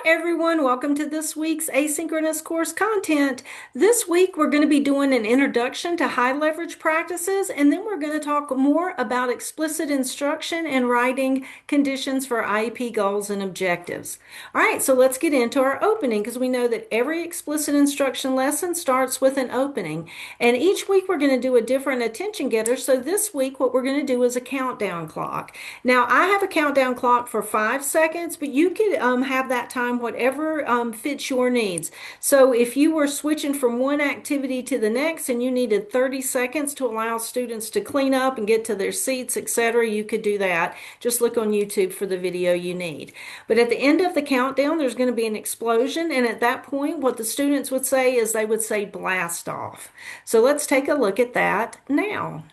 Everyone, welcome to this week's asynchronous course content. This week we're going to be doing an introduction to high leverage practices, and then we're going to talk more about explicit instruction and writing conditions for IEP goals and objectives. All right, so let's get into our opening because we know that every explicit instruction lesson starts with an opening, and each week we're going to do a different attention getter. So this week what we're going to do is a countdown clock. Now I have a countdown clock for 5 seconds, but you could have that time whatever fits your needs. So if you were switching from one activity to the next and you needed 30 seconds to allow students to clean up and get to their seats, etc., you could do that. Just look on YouTube for the video you need. But at the end of the countdown, there's going to be an explosion. And at that point, what the students would say is they would say blast off. So let's take a look at that now.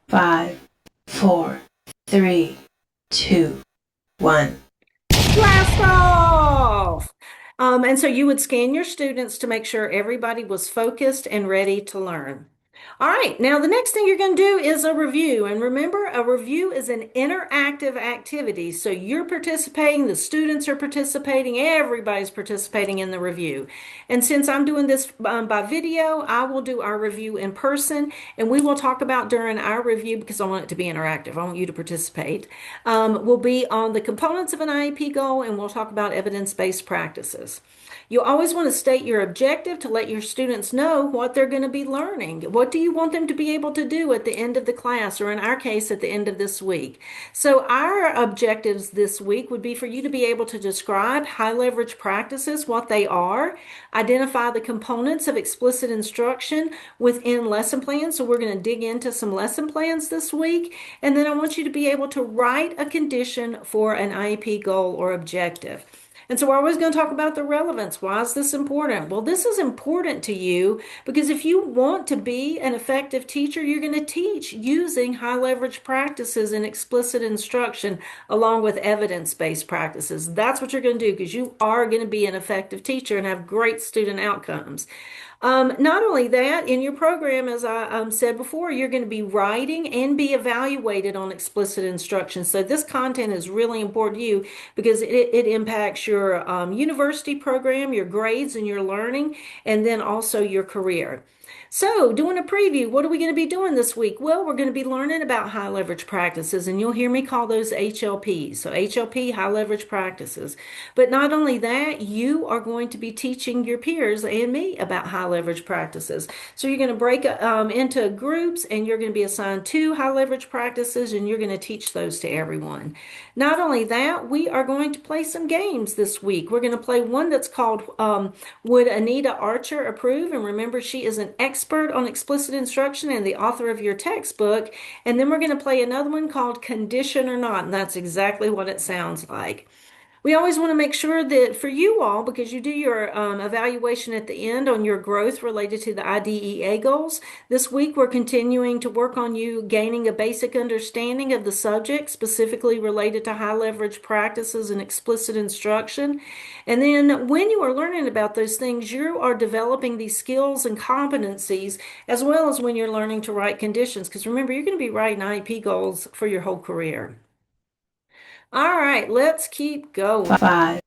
5, 4, 3, 2, 1. Blast off! And so you would scan your students to make sure everybody was focused and ready to learn. All right, now the next thing you're going to do is a review. And remember, a review is an interactive activity. So you're participating, the students are participating, everybody's participating in the review. And since I'm doing this by video, I will do our review in person. And we will talk about during our review, because I want it to be interactive, I want you to participate, will be on the components of an IEP goal, and we'll talk about evidence-based practices. You always want to state your objective to let your students know what they're going to be learning. What do you want them to be able to do at the end of the class, or in our case, at the end of this week? So our objectives this week would be for you to be able to describe high leverage practices, what they are, identify the components of explicit instruction within lesson plans. So we're going to dig into some lesson plans this week. And then I want you to be able to write a condition for an IEP goal or objective. And so we're always going to talk about the relevance. Why is this important? Well, this is important to you because if you want to be an effective teacher, you're going to teach using high leverage practices and explicit instruction along with evidence-based practices. That's what you're going to do because you are going to be an effective teacher and have great student outcomes. Not only that, in your program, as I said before, you're going to be writing and be evaluated on explicit instruction. So this content is really important to you because it impacts your university program, your grades and your learning, and then also your career. So, doing a preview, what are we going to be doing this week? Well, we're going to be learning about high leverage practices, and you'll hear me call those HLPs. So, HLP, high leverage practices. But not only that, you are going to be teaching your peers and me about high leverage practices. So, you're going to break into groups, and you're going to be assigned 2 high leverage practices, and you're going to teach those to everyone. Not only that, we are going to play some games this week. We're going to play one that's called Would Anita Archer Approve? And remember, she is an expert on explicit instruction and the author of your textbook. And then we're going to play another one called Condition or Not, and that's exactly what it sounds like. We always want to make sure that for you all, because you do your evaluation at the end on your growth related to the IDEA goals, this week we're continuing to work on you gaining a basic understanding of the subject, specifically related to high leverage practices and explicit instruction. And then when you are learning about those things, you are developing these skills and competencies, as well as when you're learning to write conditions. Because remember, you're going to be writing IEP goals for your whole career. All right, let's keep going. 5.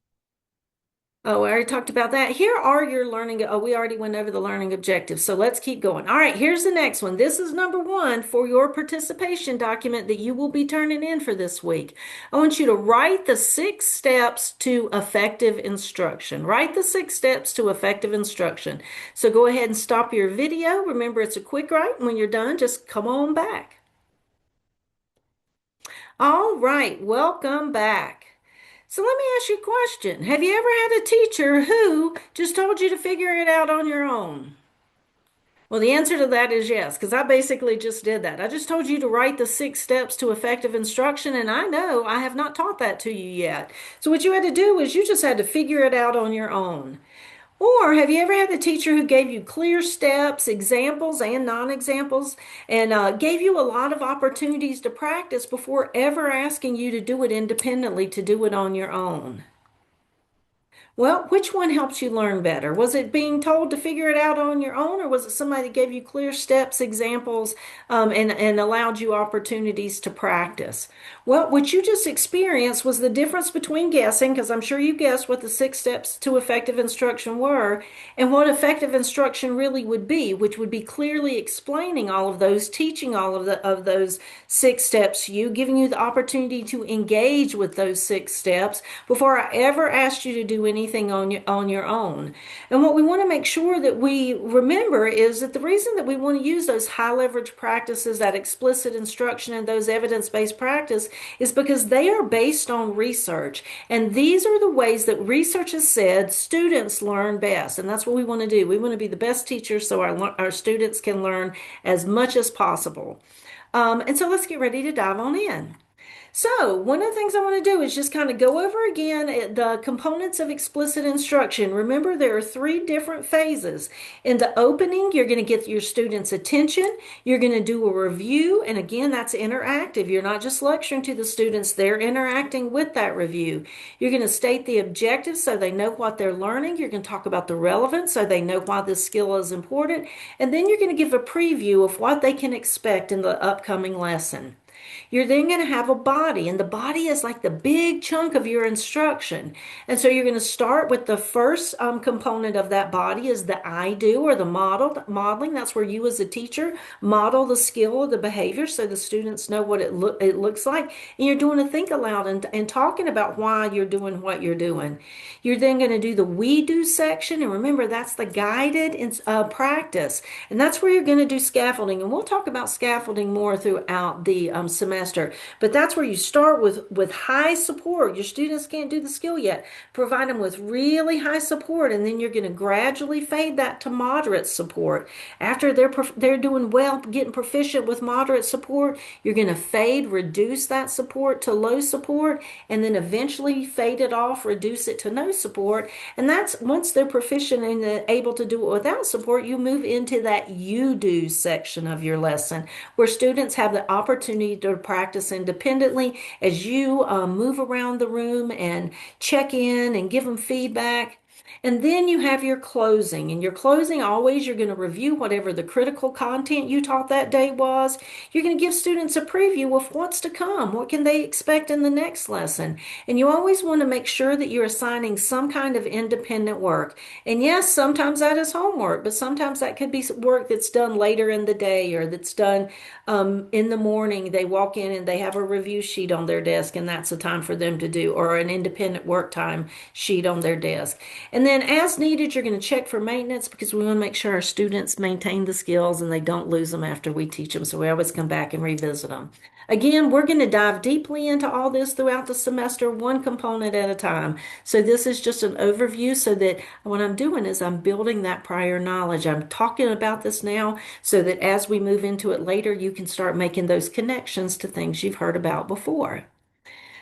Oh, I already talked about that. Here are your learning. Oh, we already went over the learning objectives. So let's keep going. All right, here's the next one. This is number 1 for your participation document that you will be turning in for this week. I want you to write the 6 steps to effective instruction. Write the 6 steps to effective instruction. So go ahead and stop your video. Remember, it's a quick write. When you're done, just come on back. All right, welcome back. So let me ask you a question. Have you ever had a teacher who just told you to figure it out on your own? Well, the answer to that is yes, because I basically just did that. I just told you to write the 6 steps to effective instruction, and I know I have not taught that to you yet. So what you had to do is you just had to figure it out on your own. Or have you ever had a teacher who gave you clear steps, examples, and non-examples, and gave you a lot of opportunities to practice before ever asking you to do it independently, to do it on your own? Well, which one helps you learn better? Was it being told to figure it out on your own, or was it somebody that gave you clear steps, examples, and allowed you opportunities to practice? Well, what you just experienced was the difference between guessing, because I'm sure you guessed what the 6 steps to effective instruction were, and what effective instruction really would be, which would be clearly explaining all of those, teaching all of those 6 steps to you, giving you the opportunity to engage with those 6 steps before I ever asked you to do anything on your own. And what we want to make sure that we remember is that the reason that we want to use those high leverage practices, that explicit instruction, and those evidence-based practice is because they are based on research. And these are the ways that research has said students learn best. And that's what we want to do. We want to be the best teachers so our students can learn as much as possible. And so let's get ready to dive on in. So, one of the things I want to do is just kind of go over again the components of explicit instruction. Remember, there are 3 different phases. In the opening, you're going to get your students' attention. You're going to do a review. And again, that's interactive. You're not just lecturing to the students, they're interacting with that review. You're going to state the objectives so they know what they're learning. You're going to talk about the relevance so they know why this skill is important. And then you're going to give a preview of what they can expect in the upcoming lesson. You're then going to have a body, and the body is like the big chunk of your instruction. And so you're going to start with the first component of that body is the I do or the modeling. That's where you as a teacher model the skill or the behavior so the students know what it looks like. And you're doing a think aloud and talking about why you're doing what you're doing. You're then going to do the we do section. And remember, that's the guided practice. And that's where you're going to do scaffolding. And we'll talk about scaffolding more throughout the semester. But that's where you start with high support. Your students can't do the skill yet. Provide them with really high support, and then you're going to gradually fade that to moderate support. After they're doing well, getting proficient with moderate support, you're going to reduce that support to low support, and then eventually fade it off, reduce it to no support. And that's once they're proficient and able to do it without support, you move into that you do section of your lesson where students have the opportunity to practice independently as you move around the room and check in and give them feedback. And then you have your closing. And your closing, always you're going to review whatever the critical content you taught that day was. You're going to give students a preview of what's to come. What can they expect in the next lesson? And you always want to make sure that you're assigning some kind of independent work. And yes, sometimes that is homework, but sometimes that could be work that's done later in the day or that's done in the morning. They walk in and they have a review sheet on their desk, and that's the time for them to do, or an independent work time sheet on their desk. And then, as needed, you're going to check for maintenance because we want to make sure our students maintain the skills and they don't lose them after we teach them. So we always come back and revisit them. Again, we're going to dive deeply into all this throughout the semester, one component at a time. So this is just an overview so that what I'm doing is I'm building that prior knowledge. I'm talking about this now so that as we move into it later, you can start making those connections to things you've heard about before.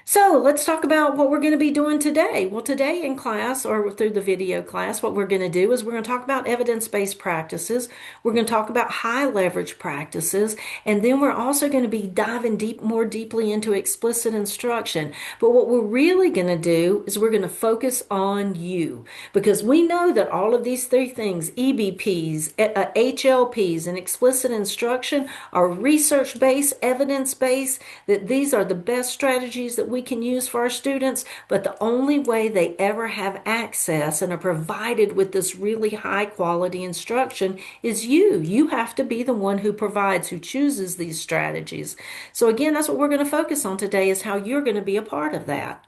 So let's talk about what we're going to be doing today. Well, today in class or through the video class, what we're going to do is we're going to talk about evidence-based practices. We're going to talk about high leverage practices. And then we're also going to be diving more deeply into explicit instruction. But what we're really going to do is we're going to focus on you because we know that all of these 3 things, EBPs, HLPs, and explicit instruction are research-based, evidence-based, that these are the best strategies that we can use for our students, but the only way they ever have access and are provided with this really high quality instruction is you. You have to be the one who provides, who chooses these strategies. So again, that's what we're going to focus on today is how you're going to be a part of that.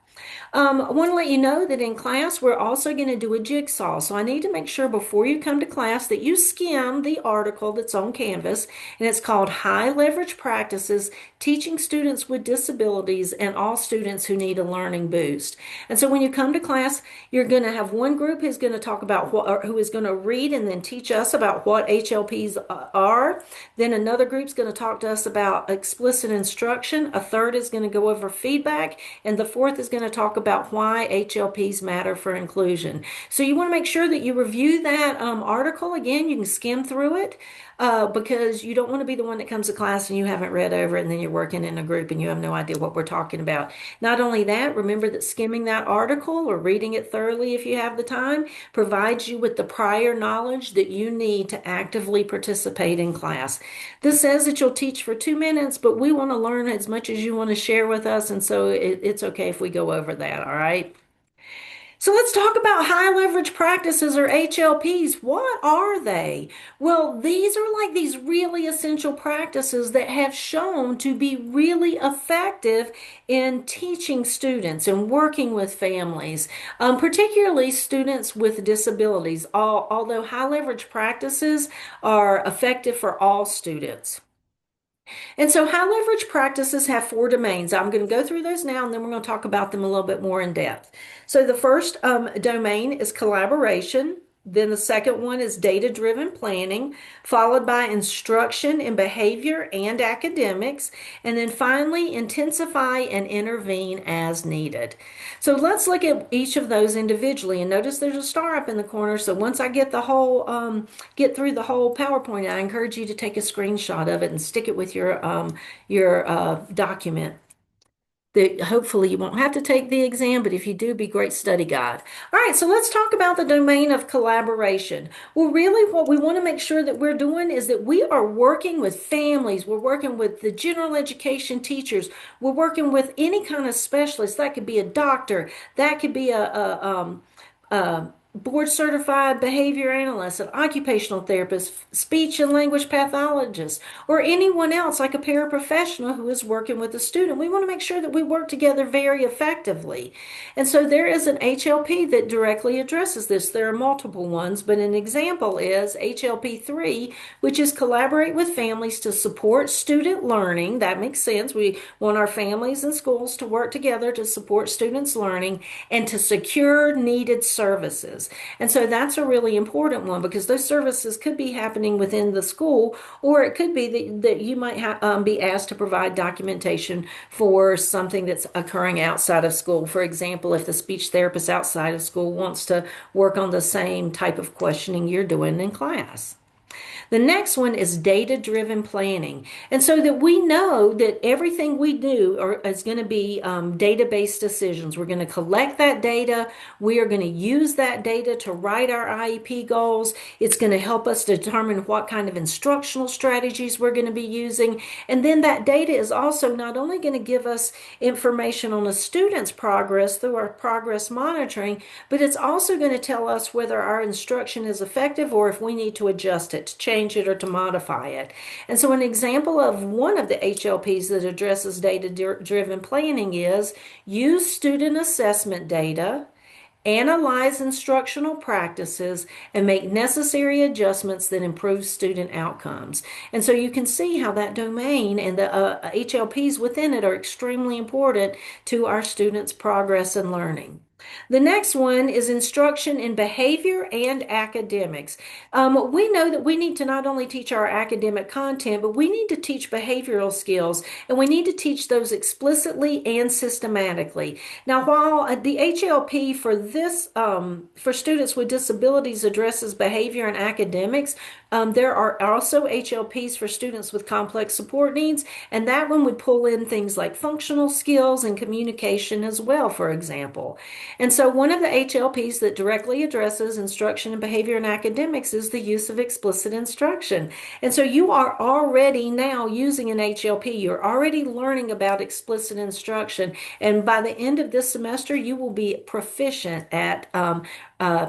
I want to let you know that in class, we're also going to do a jigsaw. So I need to make sure before you come to class that you skim the article that's on Canvas, and it's called High Leverage Practices, Teaching Students with Disabilities and All Students Who Need a Learning Boost. And so when you come to class, you're going to have one group who's going to talk about who is going to read and then teach us about what HLPs are. Then another group's going to talk to us about explicit instruction. A third is going to go over feedback, and the fourth is going to talk about why HLPs matter for inclusion. So you want to make sure that you review that article. Again, you can skim through it. because you don't want to be the one that comes to class and you haven't read over it and then you're working in a group and you have no idea what we're talking about. Not only that, remember that skimming that article or reading it thoroughly if you have the time provides you with the prior knowledge that you need to actively participate in class. This says that you'll teach for 2 minutes, but we want to learn as much as you want to share with us, and so it's okay if we go over that, all right? So let's talk about high leverage practices or HLPs. What are they? Well, these are like these really essential practices that have shown to be really effective in teaching students and working with families, particularly students with disabilities, although high leverage practices are effective for all students. And so high leverage practices have four domains. I'm going to go through those now and then we're going to talk about them a little bit more in depth. So the first domain is collaboration. Then the second one is data-driven planning, followed by instruction in behavior and academics, and then finally intensify and intervene as needed. So let's look at each of those individually. And notice there's a star up in the corner. So once I get through the whole PowerPoint, I encourage you to take a screenshot of it and stick it with your document. That hopefully you won't have to take the exam, but if you do, be great study guide. All right, so let's talk about the domain of collaboration. Well, really what we want to make sure that we're doing is that we are working with families, we're working with the general education teachers, we're working with any kind of specialist. That could be a doctor, that could be a board certified behavior analyst, an occupational therapist, speech and language pathologist, or anyone else like a paraprofessional who is working with a student. We want to make sure that we work together very effectively. And so there is an HLP that directly addresses this. There are multiple ones, but an example is HLP 3, which is collaborate with families to support student learning. That makes sense. We want our families and schools to work together to support students' learning and to secure needed services. And so that's a really important one because those services could be happening within the school, or it could be that you might be asked to provide documentation for something that's occurring outside of school. For example, if the speech therapist outside of school wants to work on the same type of questioning you're doing in class. The next one is data-driven planning. And so that we know that everything we do is going to be data-based decisions. We're going to collect that data. We are going to use that data to write our IEP goals. It's going to help us determine what kind of instructional strategies we're going to be using. And then that data is also not only going to give us information on a student's progress through our progress monitoring, but it's also going to tell us whether our instruction is effective or if we need to adjust it, to change it, or to modify it. And so an example of one of the HLPs that addresses data-driven planning is use student assessment data, analyze instructional practices, and make necessary adjustments that improve student outcomes. And so you can see how that domain and the HLPs within it are extremely important to our students' progress and learning. The next one is instruction in behavior and academics. We know that we need to not only teach our academic content, but we need to teach behavioral skills, and we need to teach those explicitly and systematically. Now, while the HLP for for students with disabilities addresses behavior and academics, there are also HLPs for students with complex support needs, and that one would pull in things like functional skills and communication as well, for example. And so one of the HLPs that directly addresses instruction in behavior and academics is the use of explicit instruction. And so you are already now using an HLP. You're already learning about explicit instruction. And by the end of this semester, you will be proficient at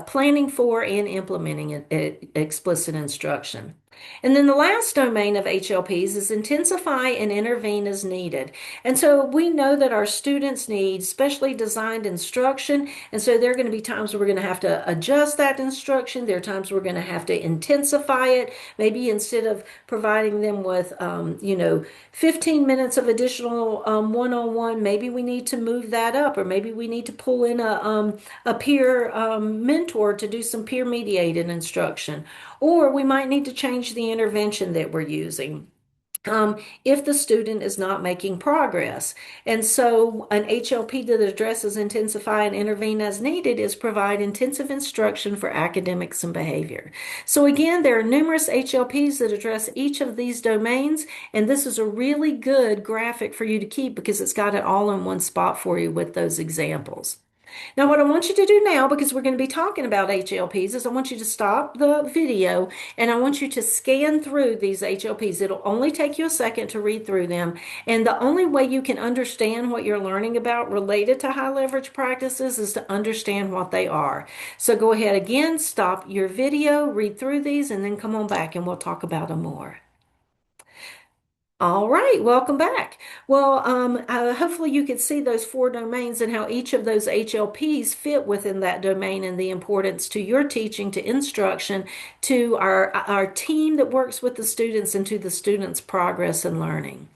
planning for and implementing explicit instruction. And then the last domain of HLPs is intensify and intervene as needed. And so we know that our students need specially designed instruction. And so there are going to be times where we're going to have to adjust that instruction. There are times we're going to have to intensify it. Maybe instead of providing them with, 15 minutes of additional one-on-one, maybe we need to move that up, or maybe we need to pull in a peer mentor to do some peer mediated instruction. Or we might need to change the intervention that we're using. if the student is not making progress. And so an HLP that addresses intensify and intervene as needed is provide intensive instruction for academics and behavior. So again, there are numerous HLPs that address each of these domains, and this is a really good graphic for you to keep because it's got it all in one spot for you with those examples. Now, what I want you to do now, because we're going to be talking about HLPs, is I want you to stop the video and I want you to scan through these HLPs. It'll only take you a second to read through them. And the only way you can understand what you're learning about related to high leverage practices is to understand what they are. So go ahead again, stop your video, read through these, and then come on back and we'll talk about them more. All right, welcome back. Well, hopefully you could see those four domains and how each of those HLPs fit within that domain and the importance to your teaching, to instruction, to our team that works with the students, and to the students' progress and learning.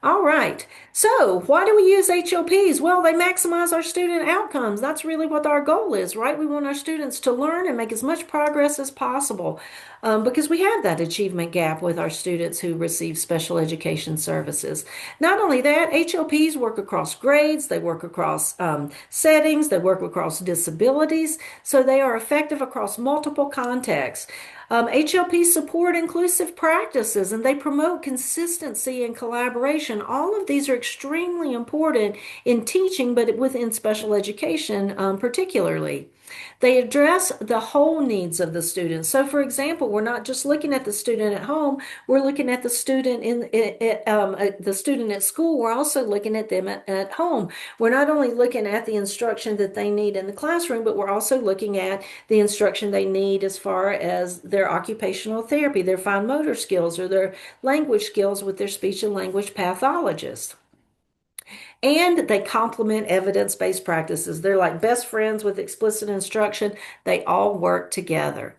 All right. So, why do we use HLPs? Well, they maximize our student outcomes. That's really what our goal is, right? We want our students to learn and make as much progress as possible because we have that achievement gap with our students who receive special education services. Not only that, HLPs work across grades, they work across settings, they work across disabilities, so they are effective across multiple contexts. HLPs support inclusive practices and they promote consistency and collaboration. All of these are extremely important in teaching, but within special education particularly. They address the whole needs of the student. So, for example, we're not just looking at the student at home; we're looking at the student the student at school. We're also looking at them at home. We're not only looking at the instruction that they need in the classroom, but we're also looking at the instruction they need as far as their occupational therapy, their fine motor skills, or their language skills with their speech and language pathologist. And they complement evidence-based practices. They're like best friends with explicit instruction. They all work together.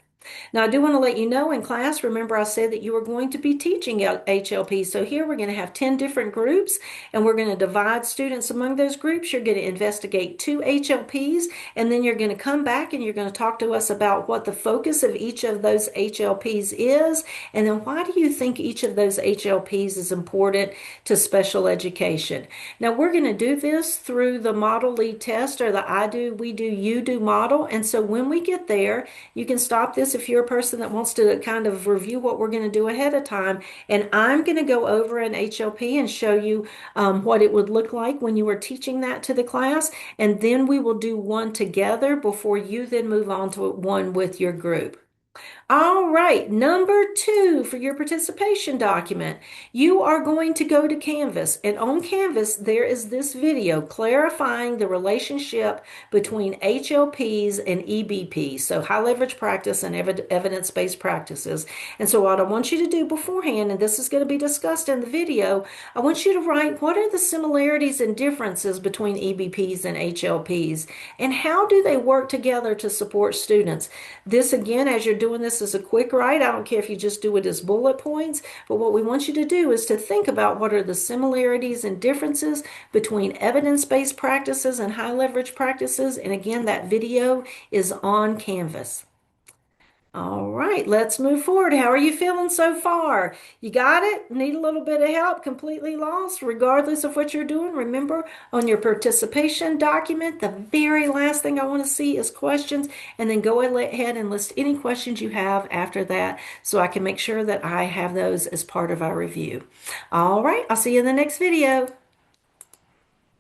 Now, I do want to let you know in class, remember I said that you were going to be teaching HLP. So here we're going to have 10 different groups and we're going to divide students among those groups. You're going to investigate 2 HLPs and then you're going to come back and you're going to talk to us about what the focus of each of those HLPs is and then why do you think each of those HLPs is important to special education. Now, we're going to do this through the model lead test or the I do, we do, you do model. And so when we get there, you can stop this if you're a person that wants to kind of review what we're going to do ahead of time. And I'm going to go over an HLP and show you what it would look like when you were teaching that to the class. And then we will do one together before you then move on to one with your group. All right, number 2 for your participation document. You are going to go to Canvas, and on Canvas, there is this video clarifying the relationship between HLPs and EBPs, so high leverage practice and evidence-based practices. And so, what I want you to do beforehand, and this is going to be discussed in the video, I want you to write what are the similarities and differences between EBPs and HLPs, and how do they work together to support students. This, again, as you're doing this, is a quick write. I don't care if you just do it as bullet points, but what we want you to do is to think about what are the similarities and differences between evidence-based practices and high leverage practices. And again, that video is on Canvas. All right, let's move forward. How are you feeling so far? You got it? Need a little bit of help? Completely lost? Regardless of what you're doing, remember on your participation document, the very last thing I want to see is questions, and then go ahead and list any questions you have after that so I can make sure that I have those as part of our review. All right, I'll see you in the next video.